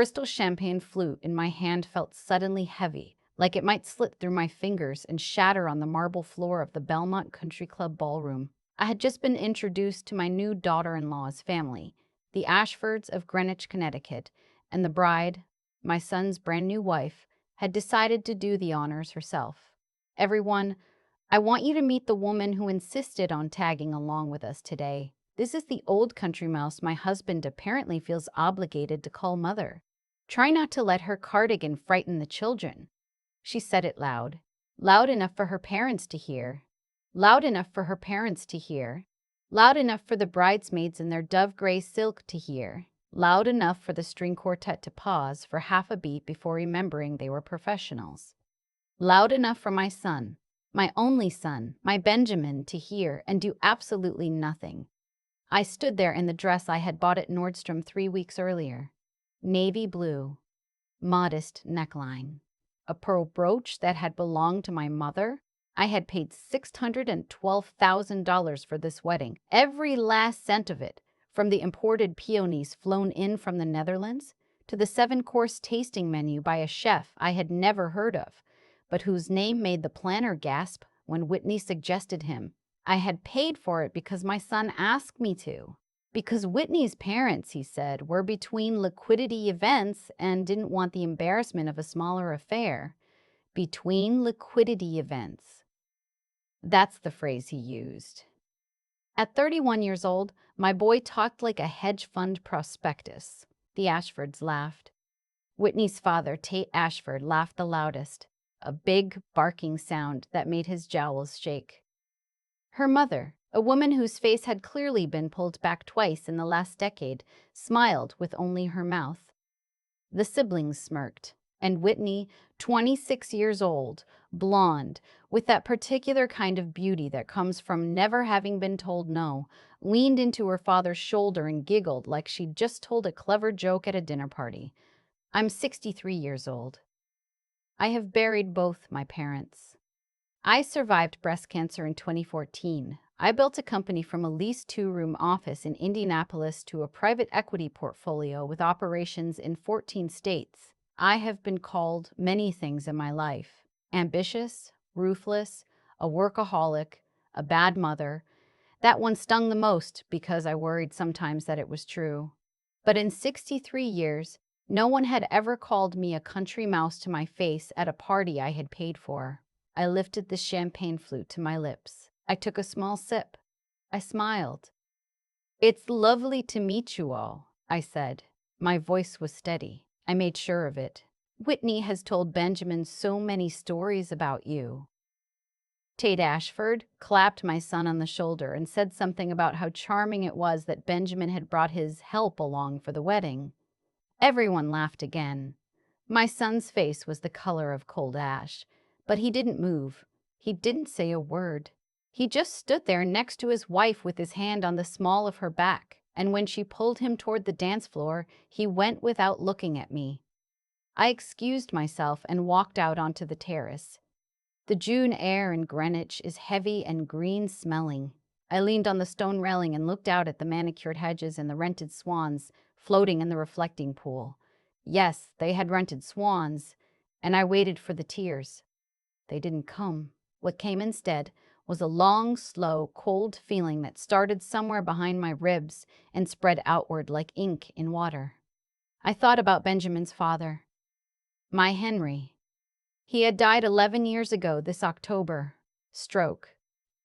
Crystal champagne flute in my hand felt suddenly heavy, like it might slip through my fingers and shatter on the marble floor of the Belmont Country Club ballroom. I had just been introduced to my new daughter-in-law's family, the Ashfords of Greenwich, Connecticut, and the bride, my son's brand new wife, had decided to do the honors herself. "Everyone, I want you to meet the woman who insisted on tagging along with us today. This is the old country mouse my husband apparently feels obligated to call mother. Try not to let her cardigan frighten the children." She said it loud. Loud enough for her parents to hear. Loud enough for her parents to hear. Loud enough for the bridesmaids in their dove-gray silk to hear. Loud enough for the string quartet to pause for half a beat before remembering they were professionals. Loud enough for my son, my only son, my Benjamin, to hear and do absolutely nothing. I stood there in the dress I had bought at Nordstrom 3 weeks earlier. Navy blue, modest neckline, a pearl brooch that had belonged to my mother. I had paid $612,000 for this wedding, every last cent of it, from the imported peonies flown in from the Netherlands to the 7-course tasting menu by a chef I had never heard of, but whose name made the planner gasp when Whitney suggested him. I had paid for it because my son asked me to. Because Whitney's parents, he said, were between liquidity events and didn't want the embarrassment of a smaller affair. Between liquidity events. That's the phrase he used. At 31 years old, my boy talked like a hedge fund prospectus. The Ashfords laughed. Whitney's father, Tate Ashford, laughed the loudest, a big, barking sound that made his jowls shake. Her mother, a woman whose face had clearly been pulled back twice in the last decade, smiled with only her mouth. The siblings smirked, and Whitney, 26 years old, blonde, with that particular kind of beauty that comes from never having been told no, leaned into her father's shoulder and giggled like she'd just told a clever joke at a dinner party. "I'm 63 years old. I have buried both my parents. I survived breast cancer in 2014. I built a company from a leased 2-room office in Indianapolis to a private equity portfolio with operations in 14 states. I have been called many things in my life: ambitious, ruthless, a workaholic, a bad mother. That one stung the most because I worried sometimes that it was true. But in 63 years, no one had ever called me a country mouse to my face at a party I had paid for. I lifted the champagne flute to my lips. I took a small sip. I smiled. "It's lovely to meet you all," I said. My voice was steady. I made sure of it. "Whitney has told Benjamin so many stories about you." Tate Ashford clapped my son on the shoulder and said something about how charming it was that Benjamin had brought his help along for the wedding. Everyone laughed again. My son's face was the color of cold ash, but he didn't move. He didn't say a word. He just stood there next to his wife with his hand on the small of her back, and when she pulled him toward the dance floor, he went without looking at me. I excused myself and walked out onto the terrace. The June air in Greenwich is heavy and green-smelling. I leaned on the stone railing and looked out at the manicured hedges and the rented swans floating in the reflecting pool. Yes, they had rented swans, and I waited for the tears. They didn't come. What came instead was a long, slow, cold feeling that started somewhere behind my ribs and spread outward like ink in water. I thought about Benjamin's father, my Henry. He had died 11 years ago this October. Stroke.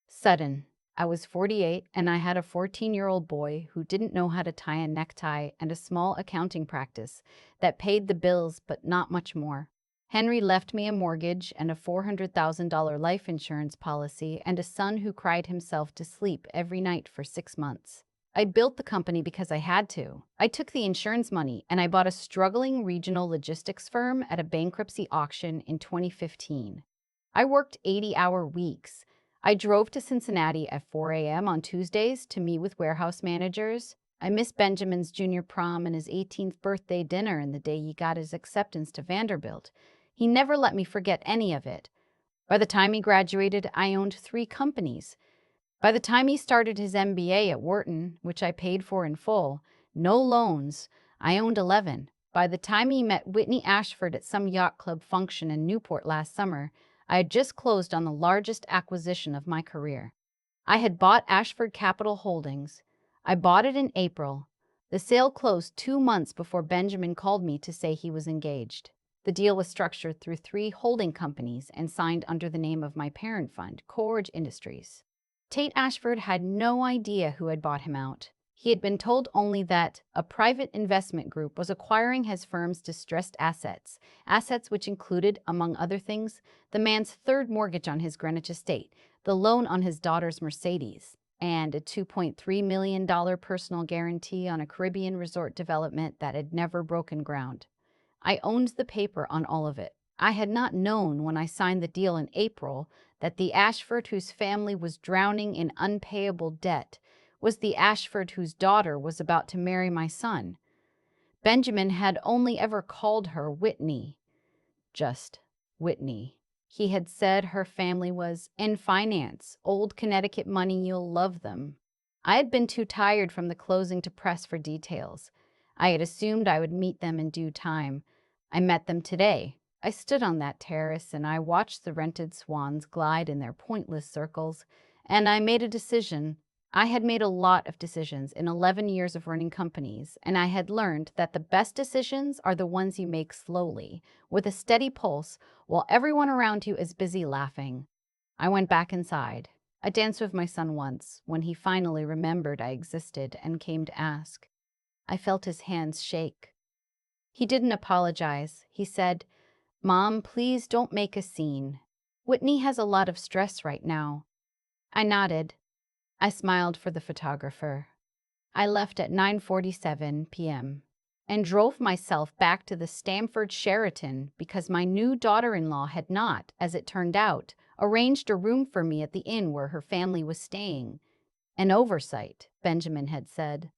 Sudden. I was 48 and I had a 14-year-old boy who didn't know how to tie a necktie and a small accounting practice that paid the bills but not much more. Henry left me a mortgage and a $400,000 life insurance policy and a son who cried himself to sleep every night for 6 months. I built the company because I had to. I took the insurance money and I bought a struggling regional logistics firm at a bankruptcy auction in 2015. I worked 80-hour weeks. I drove to Cincinnati at 4 a.m. on Tuesdays to meet with warehouse managers. I missed Benjamin's junior prom and his 18th birthday dinner and the day he got his acceptance to Vanderbilt. He never let me forget any of it. By the time he graduated, I owned 3 companies. By the time he started his MBA at Wharton, which I paid for in full, no loans, I owned 11. By the time he met Whitney Ashford at some yacht club function in Newport last summer, I had just closed on the largest acquisition of my career. I had bought Ashford Capital Holdings. I bought it in April. The sale closed 2 months before Benjamin called me to say he was engaged. The deal was structured through 3 holding companies and signed under the name of my parent fund, Coleridge Industries. Tate Ashford had no idea who had bought him out. He had been told only that a private investment group was acquiring his firm's distressed assets which included, among other things, the man's third mortgage on his Greenwich estate, the loan on his daughter's Mercedes, and a $2.3 million personal guarantee on a Caribbean resort development that had never broken ground. I owned the paper on all of it. I had not known when I signed the deal in April that the Ashford whose family was drowning in unpayable debt was the Ashford whose daughter was about to marry my son. Benjamin had only ever called her Whitney. Just Whitney. He had said her family was in finance, old Connecticut money, you'll love them. I had been too tired from the closing to press for details. I had assumed I would meet them in due time. I met them today. I stood on that terrace and I watched the rented swans glide in their pointless circles, and I made a decision. I had made a lot of decisions in 11 years of running companies, and I had learned that the best decisions are the ones you make slowly, with a steady pulse, while everyone around you is busy laughing. I went back inside. I danced with my son once, when he finally remembered I existed and came to ask. I felt his hands shake. He didn't apologize. He said, "Mom, please don't make a scene. Whitney has a lot of stress right now." I nodded. I smiled for the photographer. I left at 9:47 p.m. and drove myself back to the Stamford Sheraton because my new daughter-in-law had not, as it turned out, arranged a room for me at the inn where her family was staying. An oversight, Benjamin had said.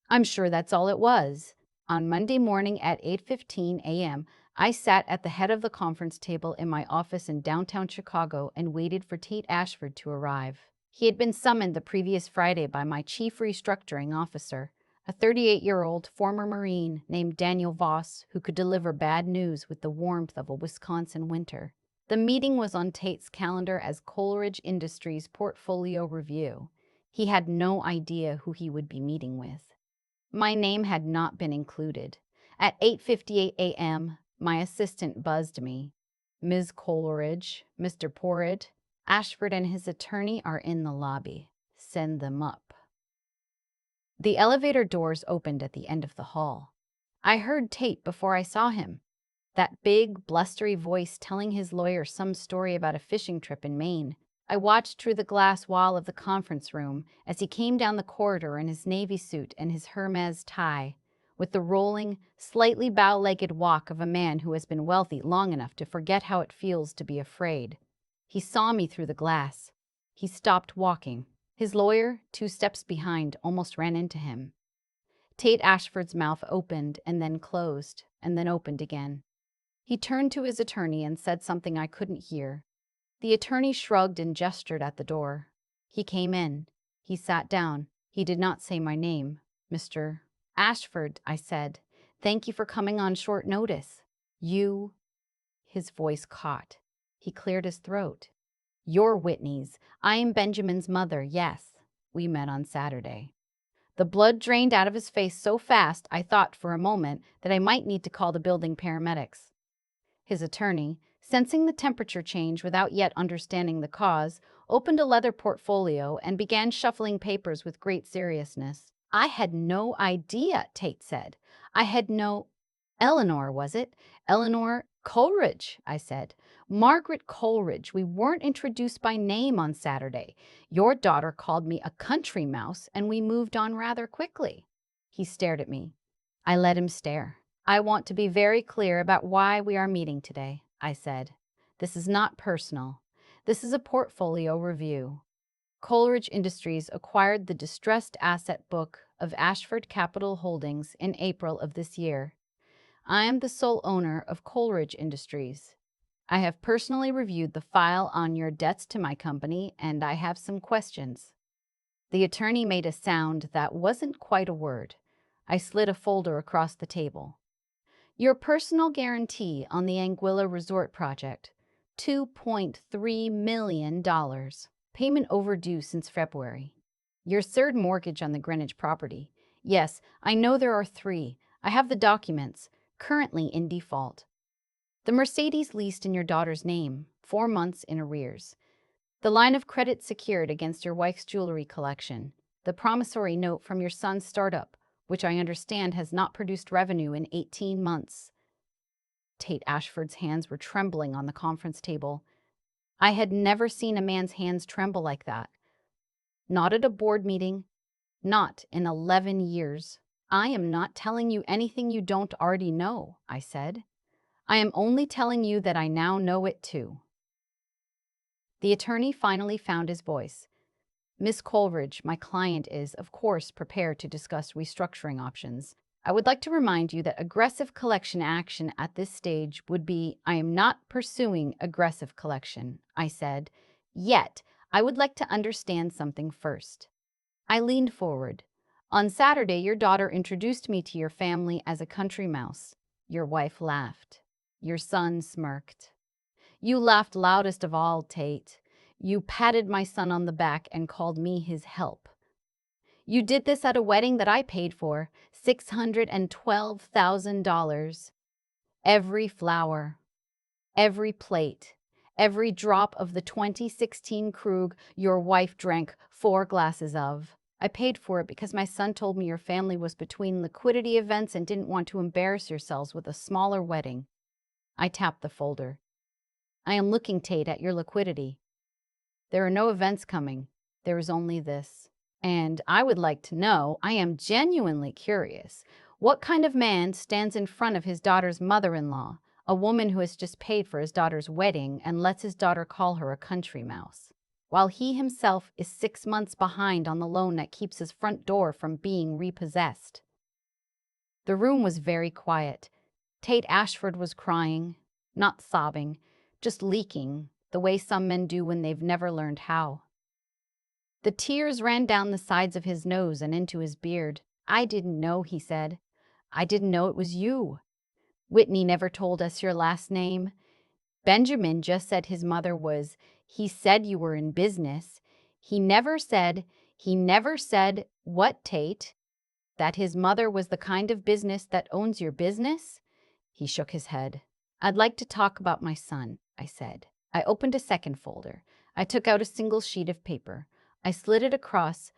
I'm sure that's all it was. On Monday morning at 8:15 a.m., I sat at the head of the conference table in my office in downtown Chicago and waited for Tate Ashford to arrive. He had been summoned the previous Friday by my chief restructuring officer, a 38-year-old former Marine named Daniel Voss, who could deliver bad news with the warmth of a Wisconsin winter. The meeting was on Tate's calendar as Coleridge Industries portfolio review. He had no idea who he would be meeting with. My name had not been included. At 8:58 a.m., my assistant buzzed me. "Ms. Coleridge, Mr. Porritt, Ashford and his attorney are in the lobby. Send them up." The elevator doors opened at the end of the hall. I heard Tate before I saw him. That big, blustery voice telling his lawyer some story about a fishing trip in Maine. I watched through the glass wall of the conference room as he came down the corridor in his navy suit and his Hermes tie, with the rolling, slightly bow-legged walk of a man who has been wealthy long enough to forget how it feels to be afraid. He saw me through the glass. He stopped walking. His lawyer, 2 steps behind, almost ran into him. Tate Ashford's mouth opened and then closed, and then opened again. He turned to his attorney and said something I couldn't hear. The attorney shrugged and gestured at the door. He came in. He sat down. He did not say my name. "Mr. Ashford," I said. "Thank you for coming on short notice. You—" His voice caught. He cleared his throat. "You're Whitney's. I am Benjamin's mother, yes. We met on Saturday." The blood drained out of his face so fast I thought for a moment that I might need to call the building paramedics. His attorney, sensing the temperature change without yet understanding the cause, opened a leather portfolio and began shuffling papers with great seriousness. "I had no idea," Tate said. "I had no—" "Eleanor, was it? Eleanor Coleridge," I said. "Margaret Coleridge. We weren't introduced by name on Saturday. Your daughter called me a country mouse, and we moved on rather quickly." He stared at me. I let him stare. "I want to be very clear about why we are meeting today," I said. "This is not personal. This is a portfolio review. Coleridge Industries acquired the distressed asset book of Ashford Capital Holdings in April of this year. I am the sole owner of Coleridge Industries. I have personally reviewed the file on your debts to my company, and I have some questions." The attorney made a sound that wasn't quite a word. I slid a folder across the table. Your personal guarantee on the Anguilla Resort project, $2.3 million. Payment overdue since February. Your third mortgage on the Greenwich property. Yes, I know there are three. I have the documents, currently in default. The Mercedes leased in your daughter's name, 4 months in arrears. The line of credit secured against your wife's jewelry collection. The promissory note from your son's startup, which I understand has not produced revenue in 18 months. Tate Ashford's hands were trembling on the conference table. I had never seen a man's hands tremble like that. Not at a board meeting. Not in 11 years. I am not telling you anything you don't already know, I said. I am only telling you that I now know it too. The attorney finally found his voice. Miss Coleridge, my client is, of course, prepared to discuss restructuring options. I would like to remind you that aggressive collection action at this stage would be, I am not pursuing aggressive collection, I said. Yet, I would like to understand something first. I leaned forward. On Saturday, your daughter introduced me to your family as a country mouse. Your wife laughed. Your son smirked. You laughed loudest of all, Tate. You patted my son on the back and called me his help. You did this at a wedding that I paid for, $612,000. Every flower, every plate, every drop of the 2016 Krug your wife drank 4 glasses of. I paid for it because my son told me your family was between liquidity events and didn't want to embarrass yourselves with a smaller wedding. I tapped the folder. I am looking, Tate, at your liquidity. There are no events coming. There is only this. And I would like to know, I am genuinely curious, what kind of man stands in front of his daughter's mother-in-law, a woman who has just paid for his daughter's wedding and lets his daughter call her a country mouse, while he himself is 6 months behind on the loan that keeps his front door from being repossessed. The room was very quiet. Tate Ashford was crying, not sobbing, just leaking, the way some men do when they've never learned how. The tears ran down the sides of his nose and into his beard. I didn't know, he said. I didn't know it was you. Whitney never told us your last name. Benjamin just said his mother was. He said you were in business. He never said, what, Tate? That his mother was the kind of business that owns your business? He shook his head. I'd like to talk about my son, I said. I opened a second folder. I took out a single sheet of paper. I slid it across.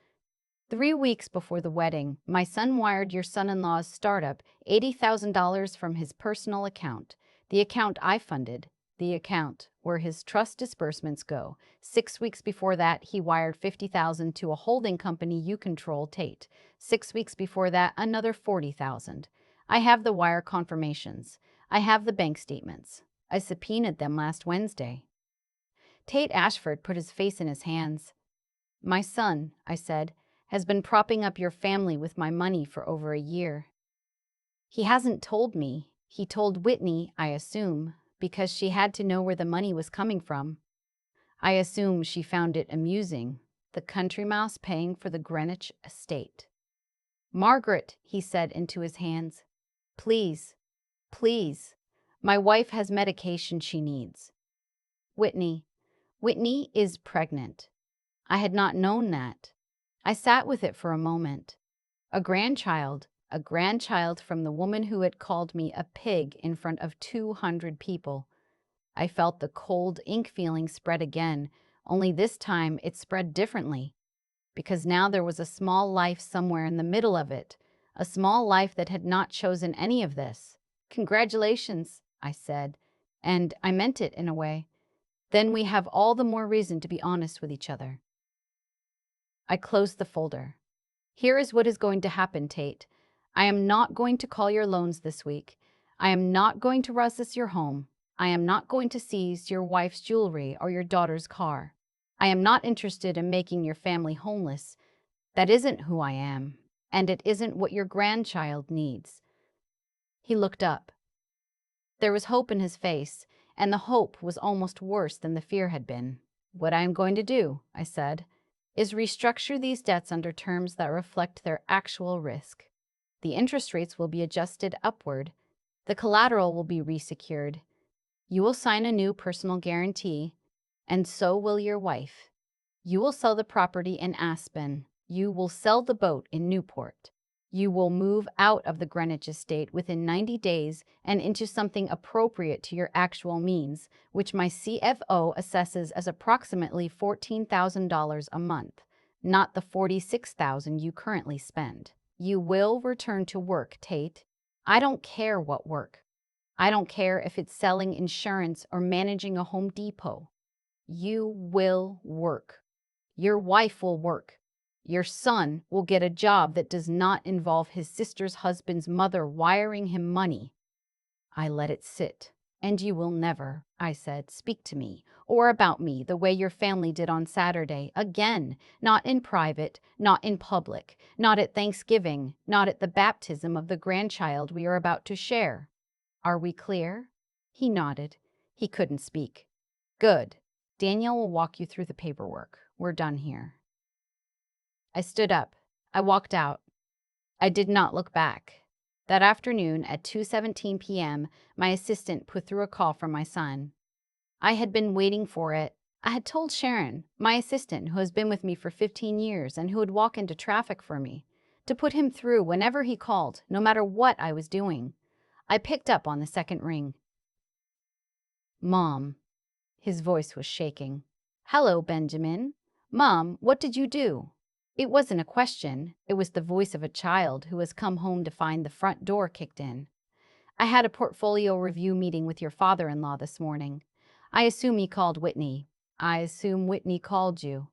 3 weeks before the wedding, my son wired your son-in-law's startup $80,000 from his personal account, the account I funded, the account where his trust disbursements go. 6 weeks before that, he wired $50,000 to a holding company you control, Tate. 6 weeks before that, another $40,000. I have the wire confirmations. I have the bank statements. I subpoenaed them last Wednesday. Tate Ashford put his face in his hands. My son, I said, has been propping up your family with my money for over a year. He hasn't told me. He told Whitney, I assume, because she had to know where the money was coming from. I assume she found it amusing, the country mouse paying for the Greenwich estate. Margaret, he said into his hands, please, please, my wife has medication she needs. Whitney is pregnant. I had not known that. I sat with it for a moment. A grandchild from the woman who had called me a pig in front of 200 people. I felt the cold ink feeling spread again, only this time it spread differently, because now there was a small life somewhere in the middle of it, a small life that had not chosen any of this. Congratulations, I said, and I meant it in a way. Then we have all the more reason to be honest with each other. I closed the folder. Here is what is going to happen, Tate. I am not going to call your loans this week. I am not going to process your home. I am not going to seize your wife's jewelry or your daughter's car. I am not interested in making your family homeless. That isn't who I am, and it isn't what your grandchild needs. He looked up. There was hope in his face, and the hope was almost worse than the fear had been. What I am going to do, I said, is restructure these debts under terms that reflect their actual risk. The interest rates will be adjusted upward. The collateral will be resecured. You will sign a new personal guarantee, and so will your wife. You will sell the property in Aspen. You will sell the boat in Newport. You will move out of the Greenwich estate within 90 days and into something appropriate to your actual means, which my CFO assesses as approximately $14,000 a month, not the $46,000 you currently spend. You will return to work, Tate. I don't care what work. I don't care if it's selling insurance or managing a Home Depot. You will work. Your wife will work. Your son will get a job that does not involve his sister's husband's mother wiring him money. I let it sit. And you will never, I said, speak to me or about me the way your family did on Saturday. Again, not in private, not in public, not at Thanksgiving, not at the baptism of the grandchild we are about to share. Are we clear? He nodded. He couldn't speak. Good. Daniel will walk you through the paperwork. We're done here. I stood up. I walked out. I did not look back. That afternoon at 2:17 p.m., my assistant put through a call from my son. I had been waiting for it. I had told Sharon, my assistant who has been with me for 15 years and who would walk into traffic for me, to put him through whenever he called, no matter what I was doing. I picked up on the second ring. Mom. His voice was shaking. Hello, Benjamin. Mom, what did you do? It wasn't a question. It was the voice of a child who has come home to find the front door kicked in. I had a portfolio review meeting with your father-in-law this morning. I assume he called Whitney. I assume Whitney called you.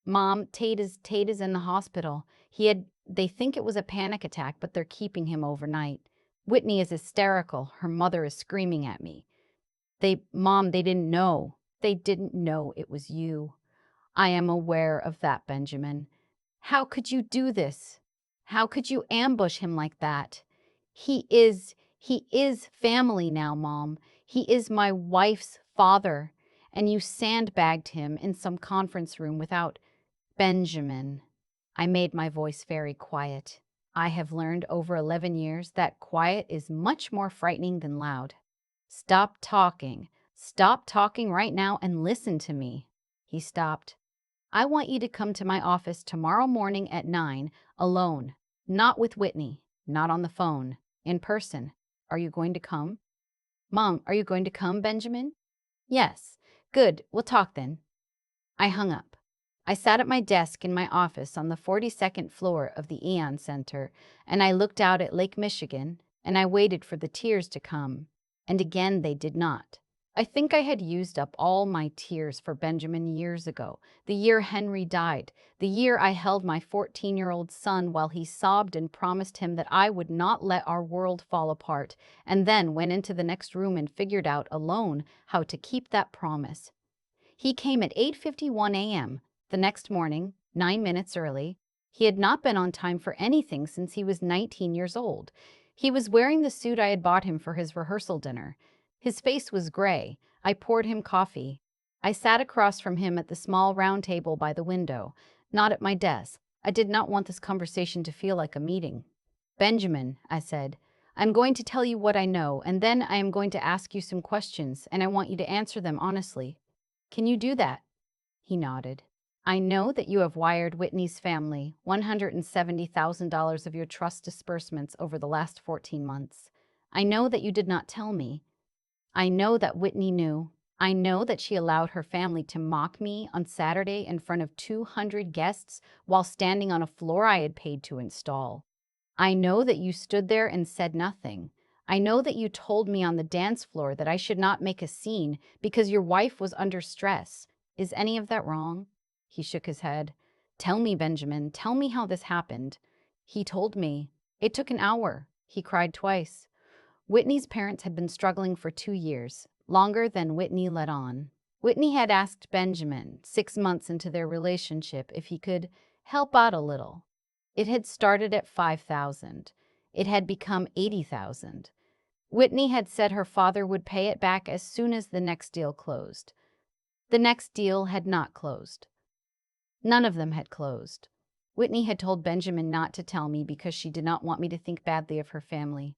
Mom, Tate is in the hospital. They think it was a panic attack, but they're keeping him overnight. Whitney is hysterical. Her mother is screaming at me. Mom, they didn't know. They didn't know it was you. I am aware of that, Benjamin. How could you do this? How could you ambush him like that? He is family now, Mom. He is my wife's father. And you sandbagged him in some conference room without Benjamin. I made my voice very quiet. I have learned over 11 years that quiet is much more frightening than loud. Stop talking. Stop talking right now and listen to me. He stopped. I want you to come to my office tomorrow morning at 9, alone. Not with Whitney. Not on the phone. In person. Are you going to come? Mom, are you going to come, Benjamin? Yes. Good. We'll talk then. I hung up. I sat at my desk in my office on the 42nd floor of the Eon Center, and I looked out at Lake Michigan, and I waited for the tears to come. And again they did not. I think I had used up all my tears for Benjamin years ago, the year Henry died, the year I held my 14-year-old son while he sobbed and promised him that I would not let our world fall apart, and then went into the next room and figured out alone how to keep that promise. He came at 8:51 a.m. the next morning, 9 minutes early. He had not been on time for anything since he was 19 years old. He was wearing the suit I had bought him for his rehearsal dinner. His face was gray. I poured him coffee. I sat across from him at the small round table by the window, not at my desk. I did not want this conversation to feel like a meeting. Benjamin, I said, I'm going to tell you what I know, and then I am going to ask you some questions, and I want you to answer them honestly. Can you do that? He nodded. I know that you have wired Whitney's family $170,000 of your trust disbursements over the last 14 months. I know that you did not tell me. I know that Whitney knew. I know that she allowed her family to mock me on Saturday in front of 200 guests while standing on a floor I had paid to install. I know that you stood there and said nothing. I know that you told me on the dance floor that I should not make a scene because your wife was under stress. Is any of that wrong? He shook his head. Tell me, Benjamin, tell me how this happened. He told me. It took an hour. He cried twice. Whitney's parents had been struggling for 2 years, longer than Whitney let on. Whitney had asked Benjamin, 6 months into their relationship, if he could help out a little. It had started at $5,000. It had become $80,000. Whitney had said her father would pay it back as soon as the next deal closed. The next deal had not closed. None of them had closed. Whitney had told Benjamin not to tell me because she did not want me to think badly of her family.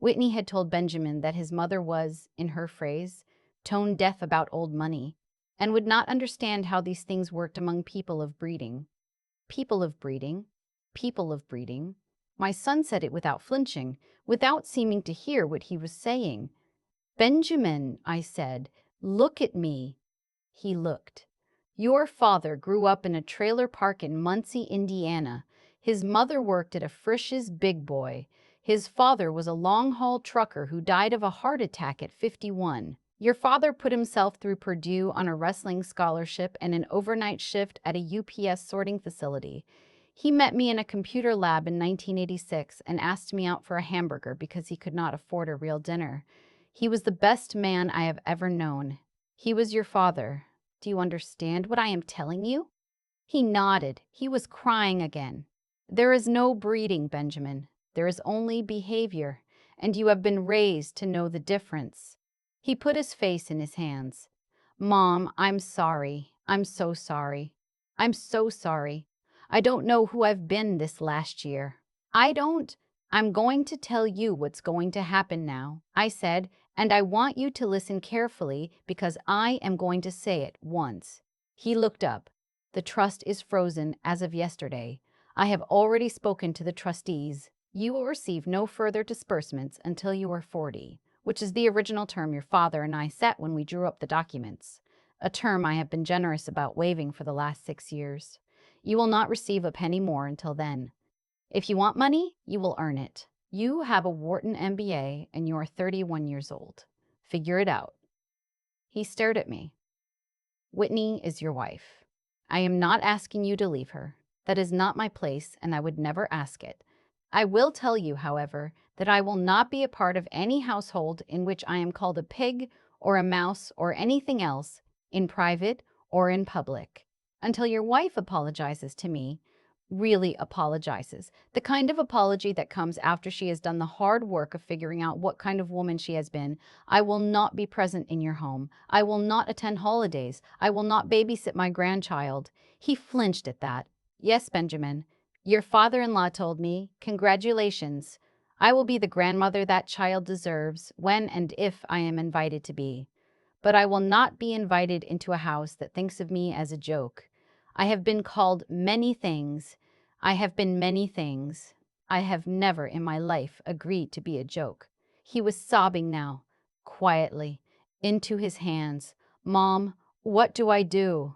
Whitney had told Benjamin that his mother was, in her phrase, tone deaf about old money, and would not understand how these things worked among people of breeding. People of breeding? People of breeding? My son said it without flinching, without seeming to hear what he was saying. Benjamin, I said, look at me. He looked. Your father grew up in a trailer park in Muncie, Indiana. His mother worked at a Frisch's Big Boy. His father was a long-haul trucker who died of a heart attack at 51. Your father put himself through Purdue on a wrestling scholarship and an overnight shift at a UPS sorting facility. He met me in a computer lab in 1986 and asked me out for a hamburger because he could not afford a real dinner. He was the best man I have ever known. He was your father. Do you understand what I am telling you? He nodded. He was crying again. There is no breeding, Benjamin. There is only behavior, and you have been raised to know the difference. He put his face in his hands. Mom, I'm sorry. I'm so sorry. I'm so sorry. I don't know who I've been this last year. I don't. I'm going to tell you what's going to happen now, I said, and I want you to listen carefully because I am going to say it once. He looked up. The trust is frozen as of yesterday. I have already spoken to the trustees. You will receive no further disbursements until you are 40, which is the original term your father and I set when we drew up the documents, a term I have been generous about waiving for the last 6 years. You will not receive a penny more until then. If you want money, you will earn it. You have a Wharton MBA and you are 31 years old. Figure it out. He stared at me. Whitney is your wife. I am not asking you to leave her. That is not my place, and I would never ask it. I will tell you, however, that I will not be a part of any household in which I am called a pig or a mouse or anything else, in private or in public, until your wife apologizes to me. Really apologizes. The kind of apology that comes after she has done the hard work of figuring out what kind of woman she has been. I will not be present in your home. I will not attend holidays. I will not babysit my grandchild. He flinched at that. Yes, Benjamin. Your father-in-law told me, congratulations. I will be the grandmother that child deserves when and if I am invited to be. But I will not be invited into a house that thinks of me as a joke. I have been called many things. I have been many things. I have never in my life agreed to be a joke. He was sobbing now, quietly, into his hands. Mom, what do I do?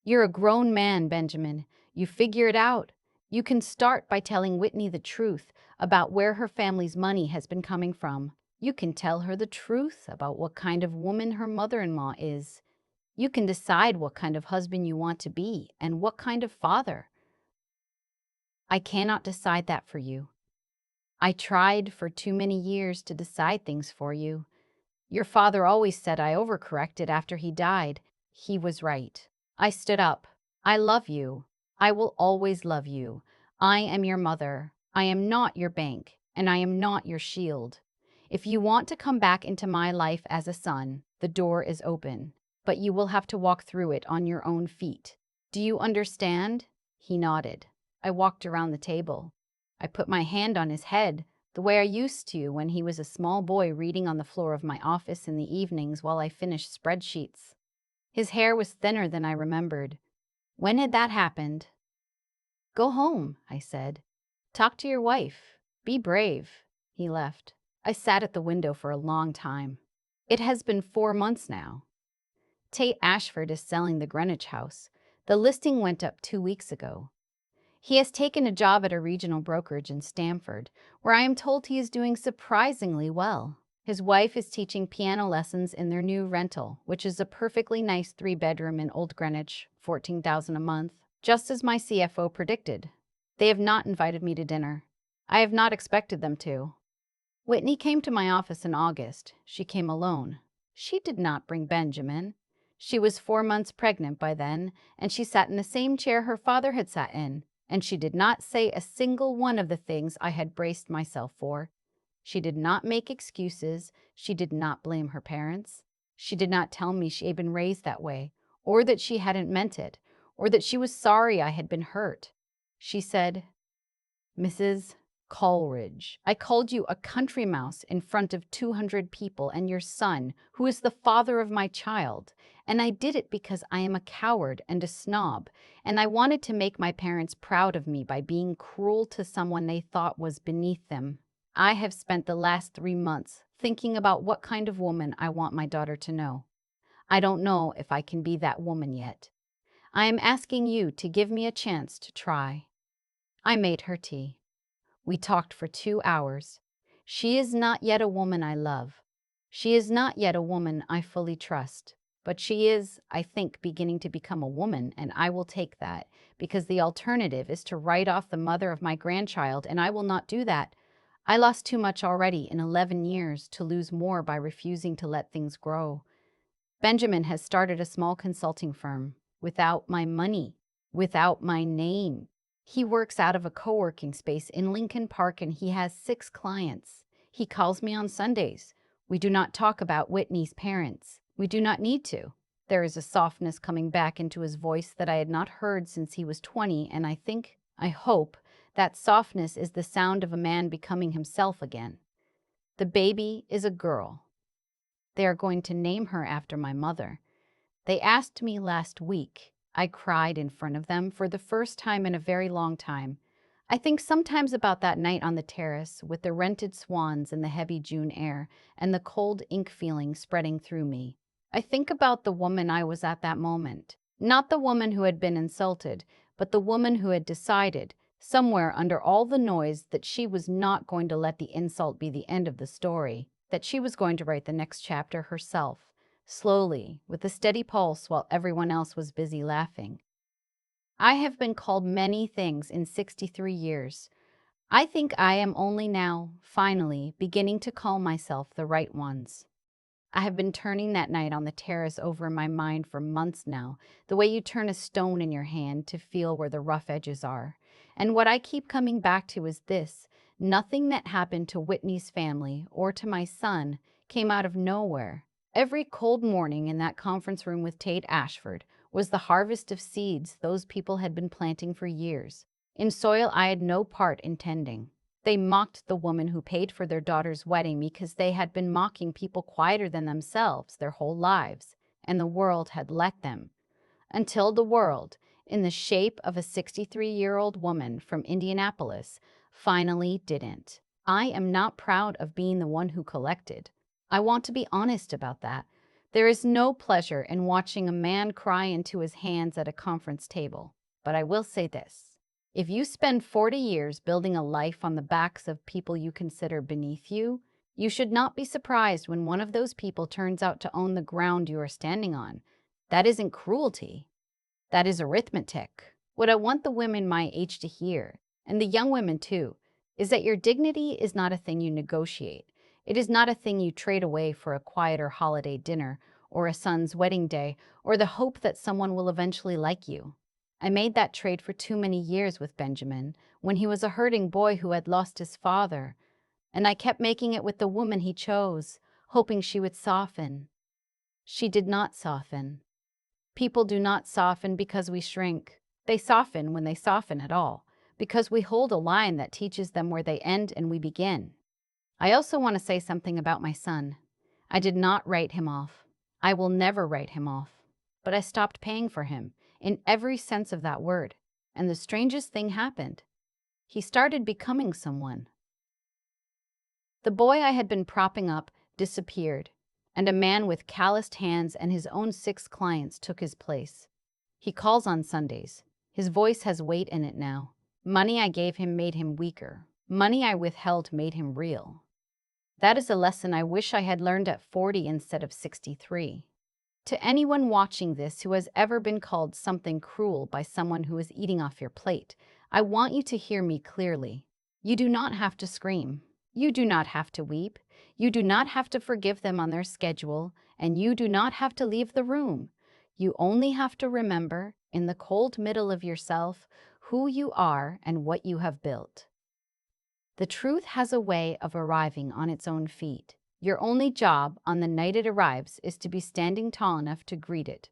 You're a grown man, Benjamin. You figure it out. You can start by telling Whitney the truth about where her family's money has been coming from. You can tell her the truth about what kind of woman her mother-in-law is. You can decide what kind of husband you want to be and what kind of father. I cannot decide that for you. I tried for too many years to decide things for you. Your father always said I overcorrected after he died. He was right. I stood up. I love you. I will always love you. I am your mother. I am not your bank, and I am not your shield. If you want to come back into my life as a son, the door is open, but you will have to walk through it on your own feet. Do you understand? He nodded. I walked around the table. I put my hand on his head, the way I used to when he was a small boy reading on the floor of my office in the evenings while I finished spreadsheets. His hair was thinner than I remembered. When had that happened? Go home, I said. Talk to your wife. Be brave. He left. I sat at the window for a long time. It has been 4 months now. Tate Ashford is selling the Greenwich house. The listing went up 2 weeks ago. He has taken a job at a regional brokerage in Stamford, where I am told he is doing surprisingly well. His wife is teaching piano lessons in their new rental, which is a perfectly nice 3-bedroom in Old Greenwich, $14,000 a month, just as my CFO predicted. They have not invited me to dinner. I have not expected them to. Whitney came to my office in August. She came alone. She did not bring Benjamin. She was 4 months pregnant by then, and she sat in the same chair her father had sat in, and she did not say a single one of the things I had braced myself for. She did not make excuses. She did not blame her parents. She did not tell me she had been raised that way, or that she hadn't meant it, or that she was sorry I had been hurt. She said, Mrs. Coleridge. I called you a country mouse in front of 200 people and your son, who is the father of my child. And I did it because I am a coward and a snob, and I wanted to make my parents proud of me by being cruel to someone they thought was beneath them. I have spent the last 3 months thinking about what kind of woman I want my daughter to know. I don't know if I can be that woman yet. I am asking you to give me a chance to try. I made her tea. We talked for 2 hours. She is not yet a woman I love. She is not yet a woman I fully trust. But she is, I think, beginning to become a woman, and I will take that, because the alternative is to write off the mother of my grandchild, and I will not do that. I lost too much already in 11 years to lose more by refusing to let things grow. Benjamin has started a small consulting firm without my money, without my name. He works out of a co-working space in Lincoln Park and he has 6 clients. He calls me on Sundays. We do not talk about Whitney's parents. We do not need to. There is a softness coming back into his voice that I had not heard since he was 20, and I hope, that softness is the sound of a man becoming himself again. The baby is a girl. They are going to name her after my mother. They asked me last week. I cried in front of them for the first time in a very long time. I think sometimes about that night on the terrace with the rented swans in the heavy June air and the cold ink feeling spreading through me. I think about the woman I was at that moment. Not the woman who had been insulted, but the woman who had decided, somewhere under all the noise, that she was not going to let the insult be the end of the story, that she was going to write the next chapter herself. Slowly, with a steady pulse while everyone else was busy laughing. I have been called many things in 63 years. I think I am only now, finally, beginning to call myself the right ones. I have been turning that night on the terrace over in my mind for months now, the way you turn a stone in your hand to feel where the rough edges are. And what I keep coming back to is this: nothing that happened to Whitney's family or to my son came out of nowhere. Every cold morning in that conference room with Tate Ashford was the harvest of seeds those people had been planting for years, in soil I had no part in tending. They mocked the woman who paid for their daughter's wedding because they had been mocking people quieter than themselves their whole lives, and the world had let them. Until the world, in the shape of a 63-year-old woman from Indianapolis, finally didn't. I am not proud of being the one who collected. I want to be honest about that. There is no pleasure in watching a man cry into his hands at a conference table. But I will say this: if you spend 40 years building a life on the backs of people you consider beneath you, you should not be surprised when one of those people turns out to own the ground you are standing on. That isn't cruelty. That is arithmetic. What I want the women my age to hear, and the young women too, is that your dignity is not a thing you negotiate. It is not a thing you trade away for a quieter holiday dinner or a son's wedding day or the hope that someone will eventually like you. I made that trade for too many years with Benjamin when he was a hurting boy who had lost his father, and I kept making it with the woman he chose, hoping she would soften. She did not soften. People do not soften because we shrink. They soften when they soften at all, because we hold a line that teaches them where they end and we begin. I also want to say something about my son. I did not write him off. I will never write him off. But I stopped paying for him, in every sense of that word. And the strangest thing happened. He started becoming someone. The boy I had been propping up disappeared, and a man with calloused hands and his own 6 clients took his place. He calls on Sundays. His voice has weight in it now. Money I gave him made him weaker. Money I withheld made him real. That is a lesson I wish I had learned at 40 instead of 63. To anyone watching this who has ever been called something cruel by someone who is eating off your plate, I want you to hear me clearly. You do not have to scream. You do not have to weep. You do not have to forgive them on their schedule, and you do not have to leave the room. You only have to remember, in the cold middle of yourself, who you are and what you have built. The truth has a way of arriving on its own feet. Your only job on the night it arrives is to be standing tall enough to greet it.